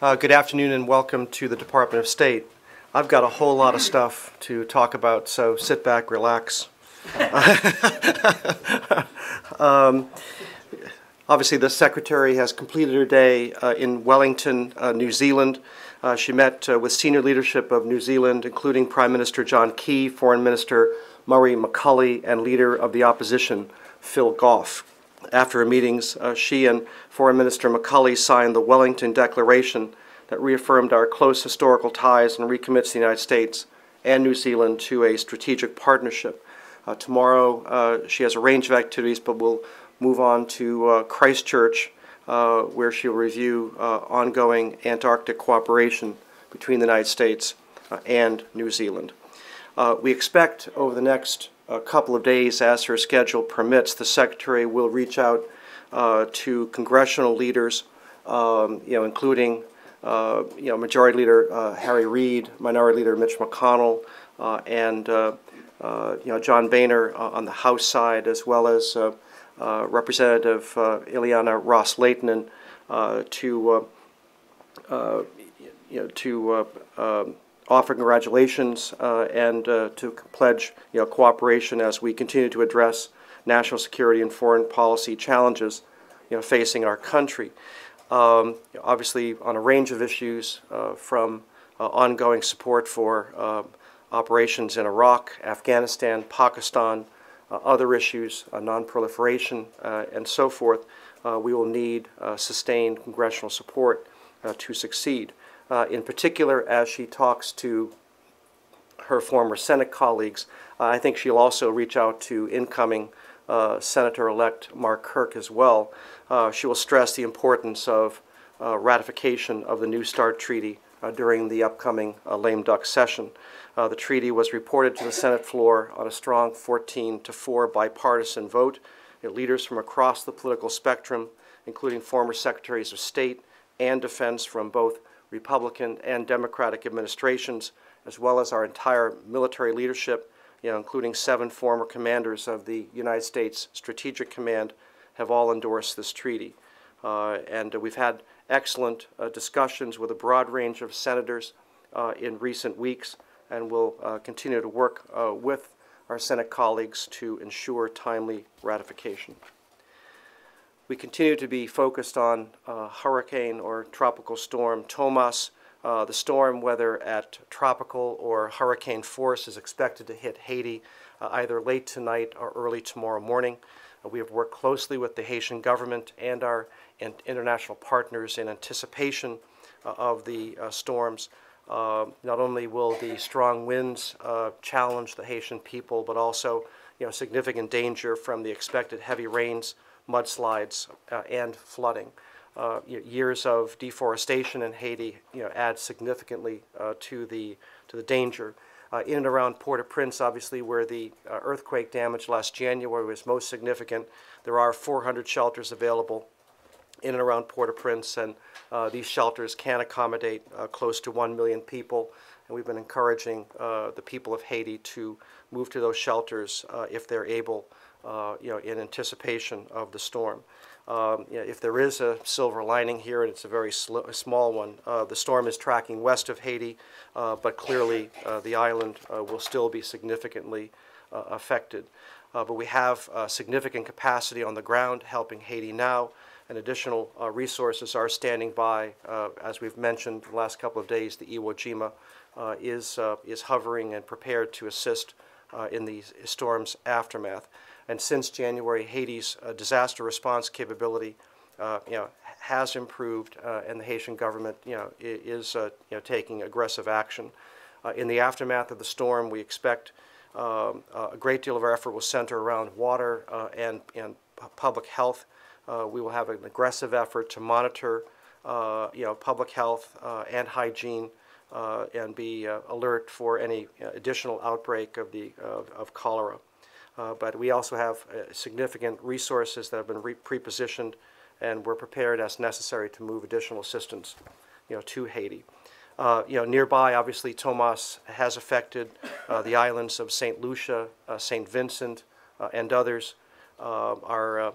Good afternoon and welcome to the Department of State. I've got a whole lot of stuff to talk about, so sit back, relax. Obviously, the Secretary has completed her day in Wellington, New Zealand. She met with senior leadership of New Zealand, including Prime Minister John Key, Foreign Minister Murray McCully, and Leader of the Opposition, Phil Goff. After her meetings, she and Foreign Minister McCully signed the Wellington Declaration that reaffirmed our close historical ties and recommits the United States and New Zealand to a strategic partnership. Tomorrow, she has a range of activities, but we'll move on to Christchurch, where she'll review ongoing Antarctic cooperation between the United States and New Zealand. We expect over the next couple of days, as her schedule permits, the Secretary will reach out to congressional leaders, including Majority Leader Harry Reid, Minority Leader Mitch McConnell, and John Boehner on the House side, as well as Representative Ileana Ros-Lehtinen to offer congratulations and to pledge cooperation as we continue to address national security and foreign policy challenges facing our country. Obviously, on a range of issues, from ongoing support for operations in Iraq, Afghanistan, Pakistan, other issues, non-proliferation, and so forth, we will need sustained congressional support to succeed. In particular, as she talks to her former Senate colleagues, I think she'll also reach out to incoming Senator-elect Mark Kirk as well. She will stress the importance of ratification of the New START Treaty during the upcoming lame duck session. The treaty was reported to the Senate floor on a strong 14-4 bipartisan vote. Leaders from across the political spectrum, including former Secretaries of State and Defense from both Republican and Democratic administrations, as well as our entire military leadership, including 7 former commanders of the United States Strategic Command, have all endorsed this treaty. And we've had excellent discussions with a broad range of senators in recent weeks, and we'll continue to work with our Senate colleagues to ensure timely ratification. We continue to be focused on hurricane or tropical storm Tomas. The storm, whether at tropical or hurricane force, is expected to hit Haiti either late tonight or early tomorrow morning. We have worked closely with the Haitian government and our international partners in anticipation of the storms. Not only will the strong winds challenge the Haitian people, but also significant danger from the expected heavy rains, mudslides, and flooding. Years of deforestation in Haiti, add significantly to the danger. In and around Port-au-Prince, obviously, where the earthquake damage last January was most significant, there are 400 shelters available in and around Port-au-Prince, and these shelters can accommodate close to 1 million people. And we've been encouraging the people of Haiti to move to those shelters if they're able, in anticipation of the storm. If there is a silver lining here, and it's a very small one, the storm is tracking west of Haiti, but clearly the island will still be significantly affected. But we have significant capacity on the ground helping Haiti now, and additional resources are standing by. As we've mentioned the last couple of days, the Iwo Jima is hovering and prepared to assist in the storm's aftermath. And since January, Haiti's disaster response capability, has improved, and the Haitian government, is taking aggressive action. In the aftermath of the storm, we expect a great deal of our effort will center around water and public health. We will have an aggressive effort to monitor, public health and hygiene, and be alert for any additional outbreak of cholera. But we also have significant resources that have been pre-positioned, and we're prepared as necessary to move additional assistance, to Haiti. Nearby, obviously, Tomas has affected the islands of St. Lucia, St. Vincent, and others. Our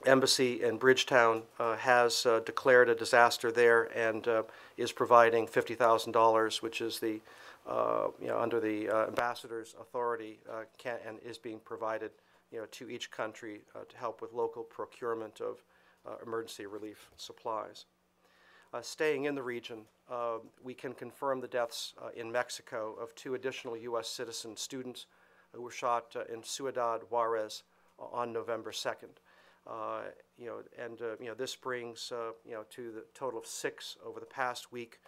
embassy in Bridgetown has declared a disaster there and is providing $50,000, which is the under the ambassador's authority, and is being provided to each country to help with local procurement of emergency relief supplies. Staying in the region, we can confirm the deaths in Mexico of 2 additional U.S. citizen students who were shot in Ciudad Juarez on November 2nd. This brings to the total of 6 over the past week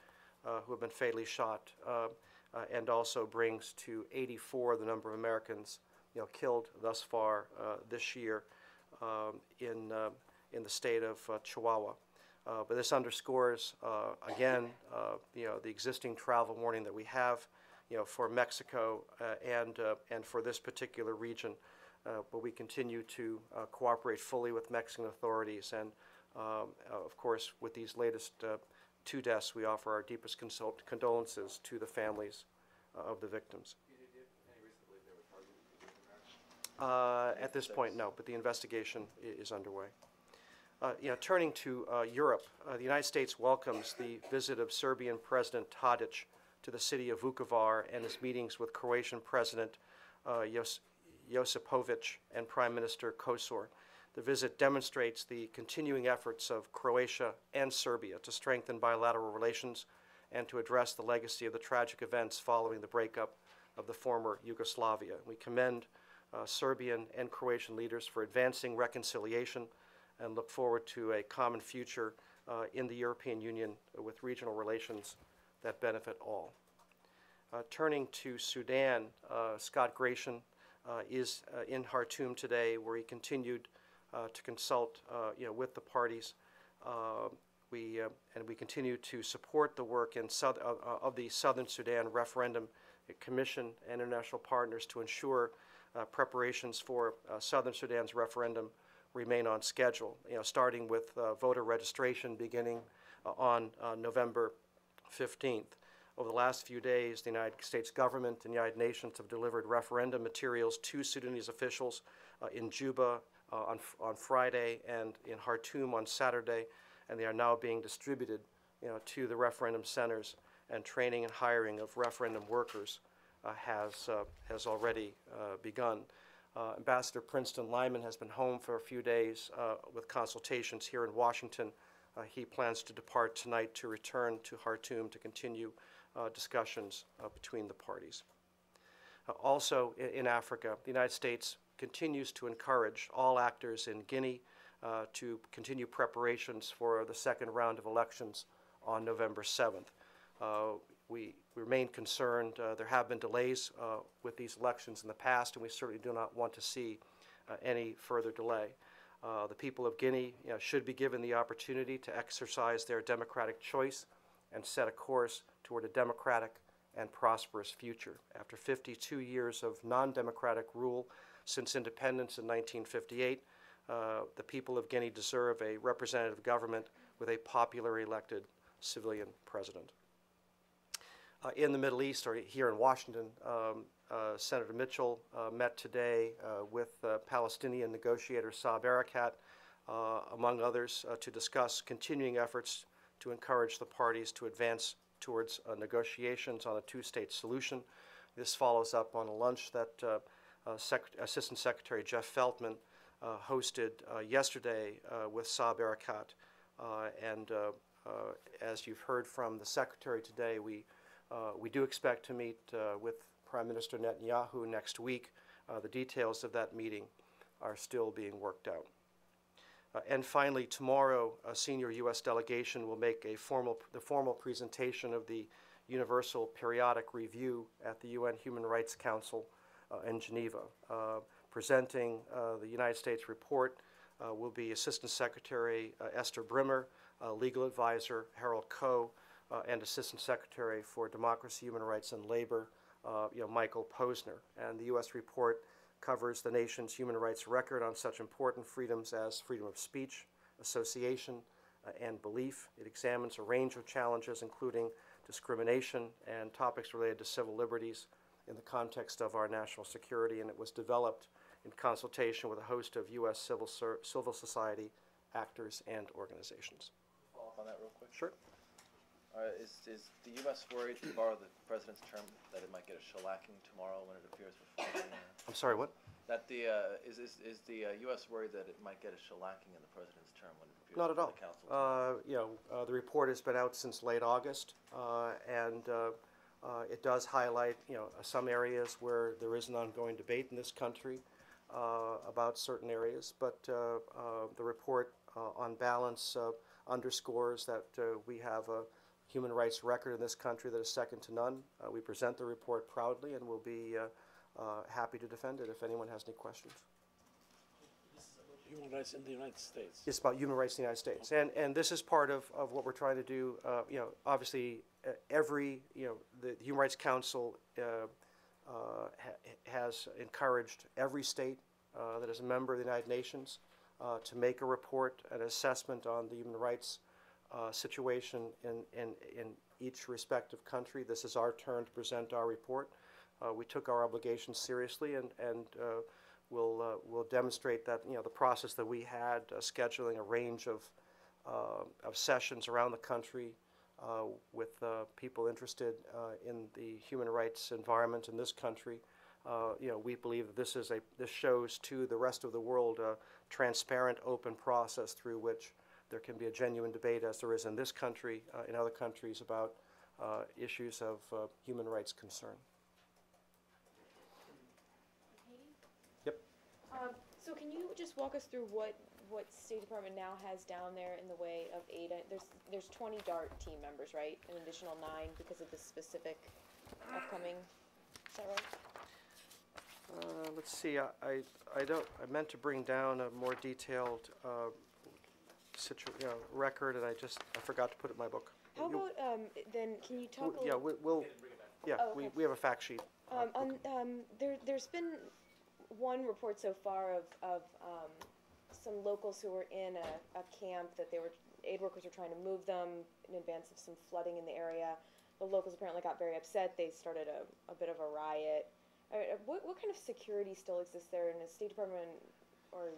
who have been fatally shot, and also brings to 84 the number of Americans killed thus far this year in the state of Chihuahua. But this underscores again the existing travel warning that we have for Mexico and for this particular region. But we continue to cooperate fully with Mexican authorities, and of course, with these latest 2 deaths, we offer our deepest condolences to the families of the victims. At this point, no, but the investigation is underway. Turning to Europe, the United States welcomes the visit of Serbian President Tadic to the city of Vukovar and his meetings with Croatian President Josipovic and Prime Minister Kosor. The visit demonstrates the continuing efforts of Croatia and Serbia to strengthen bilateral relations and to address the legacy of the tragic events following the breakup of the former Yugoslavia. We commend Serbian and Croatian leaders for advancing reconciliation and look forward to a common future in the European Union with regional relations that benefit all. Turning to Sudan, Scott Gration is in Khartoum today, where he continued to consult with the parties. And we continue to support the work of the Southern Sudan Referendum Commission and international partners to ensure preparations for Southern Sudan's referendum remain on schedule, starting with voter registration beginning on November 15th. Over the last few days, the United States government and the United Nations have delivered referendum materials to Sudanese officials in Juba on Friday and in Khartoum on Saturday, and they are now being distributed to the referendum centers, and training and hiring of referendum workers has already begun. Ambassador Princeton Lyman has been home for a few days with consultations here in Washington. He plans to depart tonight to return to Khartoum to continue discussions between the parties. Also in Africa, the United States continues to encourage all actors in Guinea to continue preparations for the second round of elections on November 7th. We remain concerned. There have been delays with these elections in the past, and we certainly do not want to see any further delay. The people of Guinea should be given the opportunity to exercise their democratic choice and set a course toward a democratic and prosperous future. After 52 years of non-democratic rule since independence in 1958, the people of Guinea deserve a representative government with a popularly elected civilian president. In the Middle East, or here in Washington, Senator Mitchell met today with Palestinian negotiator Saeb Erekat, among others, to discuss continuing efforts to encourage the parties to advance towards negotiations on a 2-state solution. This follows up on a lunch that Assistant Secretary Jeff Feltman hosted yesterday with Saeb Erekat. As you've heard from the Secretary today, we do expect to meet with Prime Minister Netanyahu next week. The details of that meeting are still being worked out. And finally, tomorrow, a senior U.S. delegation will make the formal presentation of the Universal Periodic Review at the UN Human Rights Council in Geneva. Presenting the United States report will be Assistant Secretary Esther Brimmer, Legal Advisor Harold Koh, and Assistant Secretary for Democracy, Human Rights, and Labor, Michael Posner. And the U.S. report covers the nation's human rights record on such important freedoms as freedom of speech, association, and belief. It examines a range of challenges, including discrimination and topics related to civil liberties in the context of our national security, and it was developed in consultation with a host of U.S. civil society actors and organizations. Follow up on that real quick. Sure. Is the U.S. worried, to borrow the president's term, that it might get a shellacking tomorrow when it appears before the... I'm sorry, what? That the is the U.S. worried that it might get a shellacking in the president's term when it appears Not at before all. the council tomorrow? The report has been out since late August, and it does highlight, some areas where there is an ongoing debate in this country about certain areas. But the report, on balance, underscores that we have a human rights record in this country that is second to none. We present the report proudly, and we'll be happy to defend it if anyone has any questions. This is about human rights in the United States. It's about human rights in the United States, and this is part of what we're trying to do. Obviously, the Human Rights Council has encouraged every state that is a member of the United Nations to make a report, an assessment on the human rights situation in each respective country. This is our turn to present our report. We took our obligations seriously, and we'll demonstrate that the process that we had, scheduling a range of sessions around the country with people interested in the human rights environment in this country. We believe that this shows to the rest of the world a transparent, open process through which there can be a genuine debate, as there is in this country, in other countries, about issues of human rights concern. Yep. So can you just walk us through what State Department now has down there in the way of aid? There's 20 DART team members, right? An additional 9 because of the specific upcoming. Is that right? Let's see. I meant to bring down a more detailed record, and I forgot to put it in my book. How about then? Can you talk? We have a fact sheet. There's been one report so far of some locals who were in a camp that aid workers were trying to move them in advance of some flooding in the area. The locals apparently got very upset. They started a bit of a riot. What kind of security still exists there in the State Department, or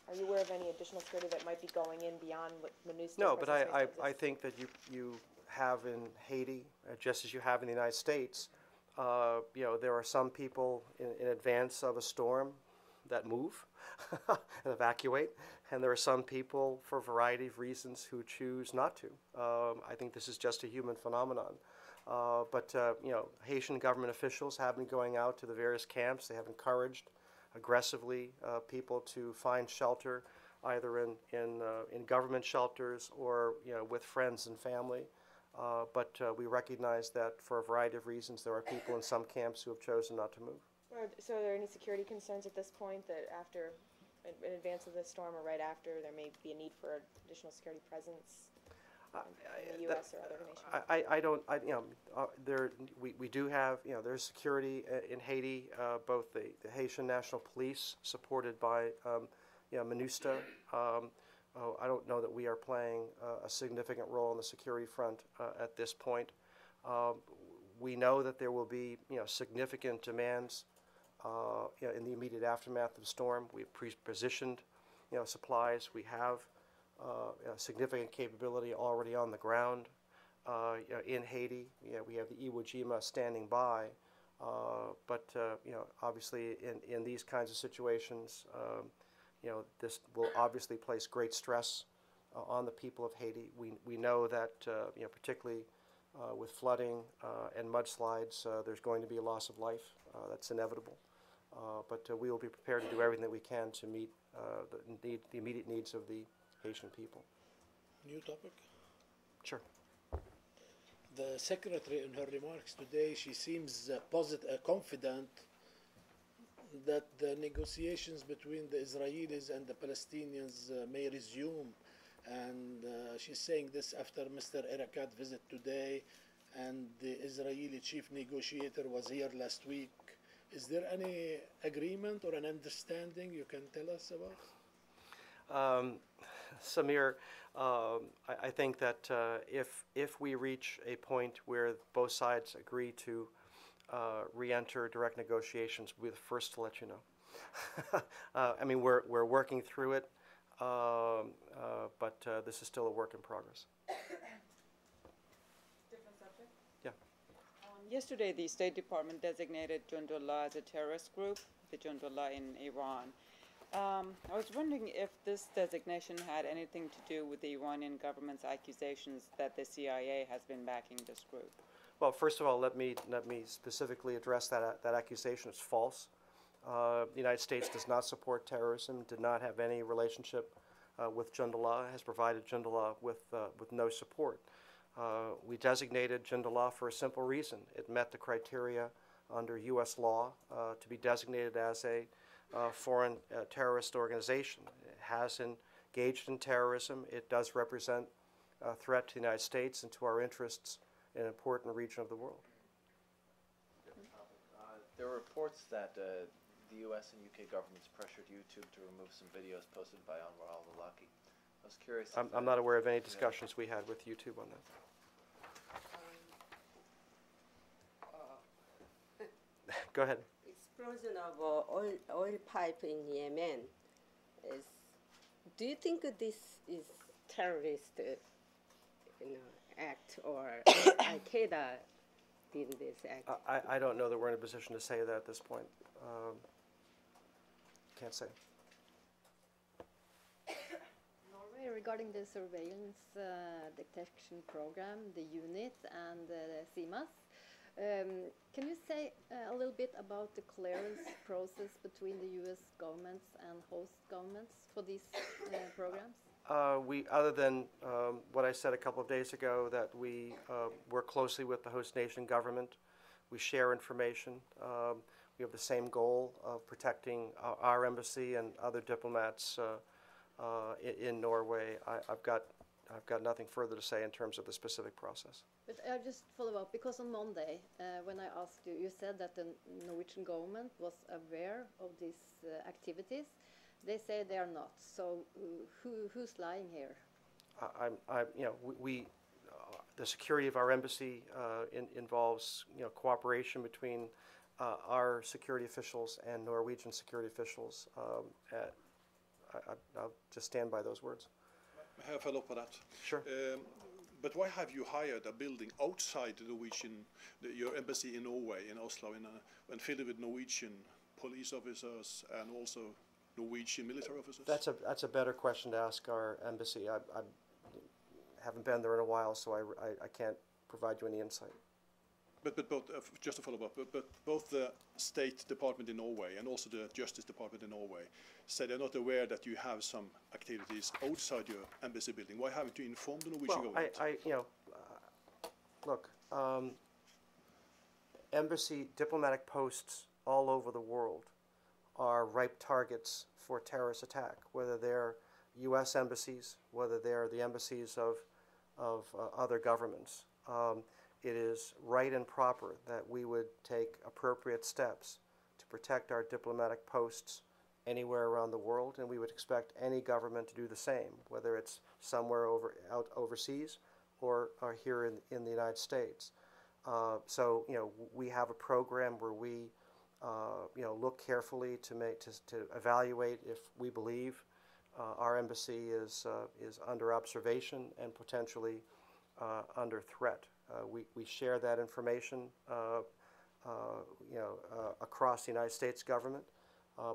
are you aware of any additional security that might be going in beyond what MONUSCO? No, but I think that you have in Haiti, just as you have in the United States, there are some people in advance of a storm that move and evacuate, and there are some people, for a variety of reasons, who choose not to. I think this is just a human phenomenon. But Haitian government officials have been going out to the various camps. They have encouraged aggressively people to find shelter, either in government shelters or with friends and family. But we recognize that for a variety of reasons, there are people in some camps who have chosen not to move. So are there any security concerns at this point that after, in advance of the storm or right after, there may be a need for additional security presence in the U.S. or other nations? We do have, there's security in Haiti, both the Haitian National Police, supported by MINUSTA. I don't know that we are playing a significant role on the security front at this point. We know that there will be, significant demands, in the immediate aftermath of the storm. We've pre-positioned, supplies. We have significant capability already on the ground in Haiti. We have the Iwo Jima standing by. But obviously, in these kinds of situations, this will obviously place great stress on the people of Haiti. We know that, particularly with flooding and mudslides, there's going to be a loss of life. That's inevitable. But we will be prepared to do everything that we can to meet the immediate needs of the Haitian people. New topic? Sure. The Secretary, in her remarks today, she seems confident that the negotiations between the Israelis and the Palestinians may resume. And she's saying this after Mr. Erekat visit today, and the Israeli chief negotiator was here last week. Is there any agreement or an understanding you can tell us about? Samir, I think that if we reach a point where both sides agree to re-enter direct negotiations, we'll be the first to let you know. I mean, we're working through it, but this is still a work in progress. Different subject? Yeah. Yesterday, the State Department designated Jundullah as a terrorist group, the Jundullah in Iran. I was wondering if this designation had anything to do with the Iranian government's accusations that the CIA has been backing this group. Well, first of all, let me specifically address that accusation. It's false. The United States does not support terrorism, did not have any relationship with Jundullah, has provided Jundullah with no support. We designated Jundullah for a simple reason. It met the criteria under U.S. law to be designated as a foreign terrorist organization. It has engaged in terrorism. It does represent a threat to the United States and to our interests in an important region of the world. There are reports that the U.S. and U.K. governments pressured YouTube to remove some videos posted by Anwar al-Awlaki. I was curious. I'm not aware of any discussions we had with YouTube on that. Go ahead. Explosion of oil pipe in Yemen is. Do you think this is terrorist, act, or Al Qaeda did this act? I don't know that we're in a position to say that at this point. Can't say. Norway, regarding the surveillance detection program, the UNIT and the CIMAS, can you say a little bit about the clearance process between the U.S. governments and host governments for these programs? Other than what I said a couple of days ago, that we work closely with the host nation government. We share information. We have the same goal of protecting our embassy and other diplomats in Norway. I've got nothing further to say in terms of the specific process. But I just follow up, because on Monday, when I asked you, you said that the Norwegian government was aware of these activities. They say they are not. So who's lying here? The security of our embassy involves, cooperation between our security officials and Norwegian security officials. I'll just stand by those words. May I follow up on that? Sure. But why have you hired a building outside the your embassy in Norway, in Oslo, and filled it with Norwegian police officers and also Norwegian military officers? That's a better question to ask our embassy. I haven't been there in a while, so I can't provide you any insight. But both, just to follow up, but both the State Department in Norway and also the Justice Department in Norway say they're not aware that you have some activities outside your embassy building. Why haven't you informed the Norwegian government? Look, diplomatic posts all over the world are ripe targets for terrorist attack, whether they're U.S. embassies, whether they're the embassies of other governments. It is right and proper that we would take appropriate steps to protect our diplomatic posts anywhere around the world, and we would expect any government to do the same, whether it's somewhere overseas or here in the United States. So we have a program where we look carefully to evaluate if we believe our embassy is under observation and potentially under threat. We share that information across the United States government,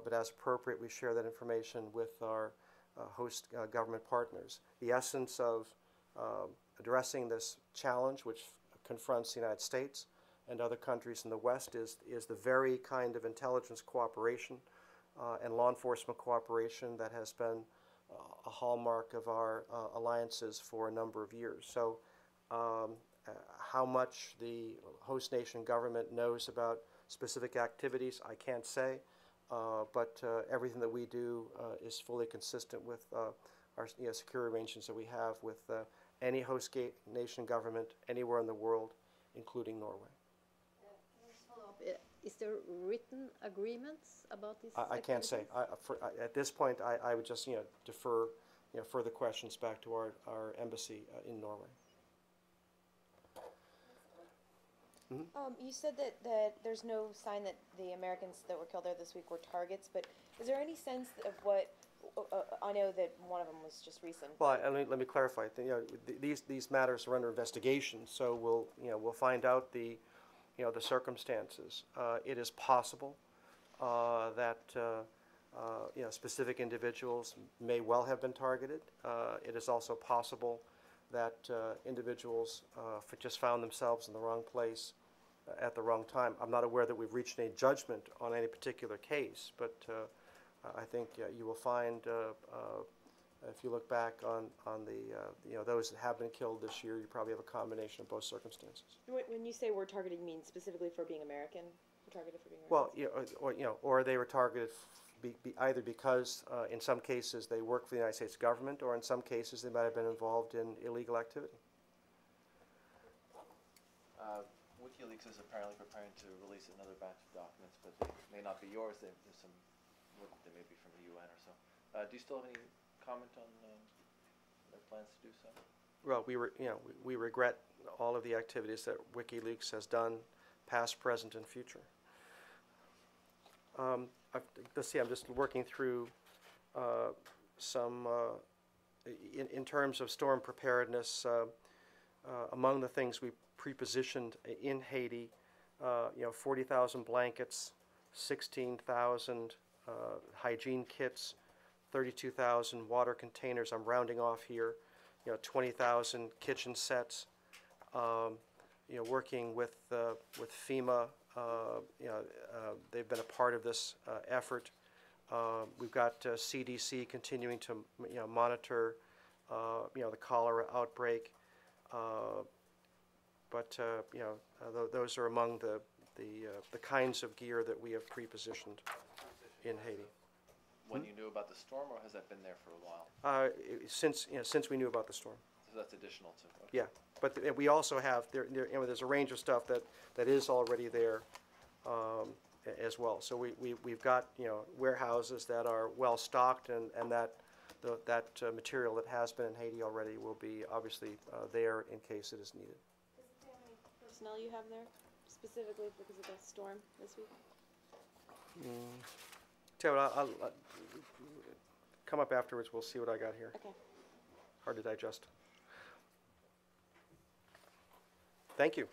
but as appropriate, we share that information with our host government partners. The essence of addressing this challenge, which confronts the United States and other countries in the West, is the very kind of intelligence cooperation and law enforcement cooperation that has been a hallmark of our alliances for a number of years. So how much the host nation government knows about specific activities, I can't say, but everything that we do is fully consistent with our security arrangements that we have with any host nation government anywhere in the world, including Norway. Can I follow up? Is there written agreements about this? I can't say. At this point, I would just defer further questions back to our embassy in Norway. You said that there's no sign that the Americans that were killed there this week were targets, but is there any sense of what, I know that one of them was just recent. Well, let me clarify. These matters are under investigation, so we'll find out the circumstances. It is possible that specific individuals may well have been targeted. It is also possible that individuals just found themselves in the wrong place at the wrong time. I'm not aware that we've reached any judgment on any particular case, but I think you will find, if you look back on the those that have been killed this year, you probably have a combination of both circumstances. When you say we're targeted, you mean specifically for being American? We're targeted for being American? Well, or they were targeted either because in some cases they work for the United States government, or in some cases they might have been involved in illegal activity. WikiLeaks is apparently preparing to release another batch of documents, but they may not be yours. There's some work they may be from the UN or so. Do you still have any comment on their plans to do so? Well, we regret all of the activities that WikiLeaks has done, past, present, and future. Let's see, I'm just working through some, in terms of storm preparedness, among the things we pre-positioned in Haiti, 40,000 blankets, 16,000 hygiene kits, 32,000 water containers. I'm rounding off here. 20,000 kitchen sets. Working with FEMA. They've been a part of this effort. We've got CDC continuing to monitor the cholera outbreak. But those are among the kinds of gear that we have pre-positioned in Haiti. When you knew about the storm, or has that been there for a while? Since we knew about the storm. So that's additional to. Okay. Yeah, but we also have there's a range of stuff that is already there as well. So we've got warehouses that are well stocked, and that material that has been in Haiti already will be obviously there in case it is needed. Does it say how many personnel you have there, specifically because of the storm this week? Tell you what, I'll come up afterwards. We'll see what I got here. Okay. Hard to digest. Thank you.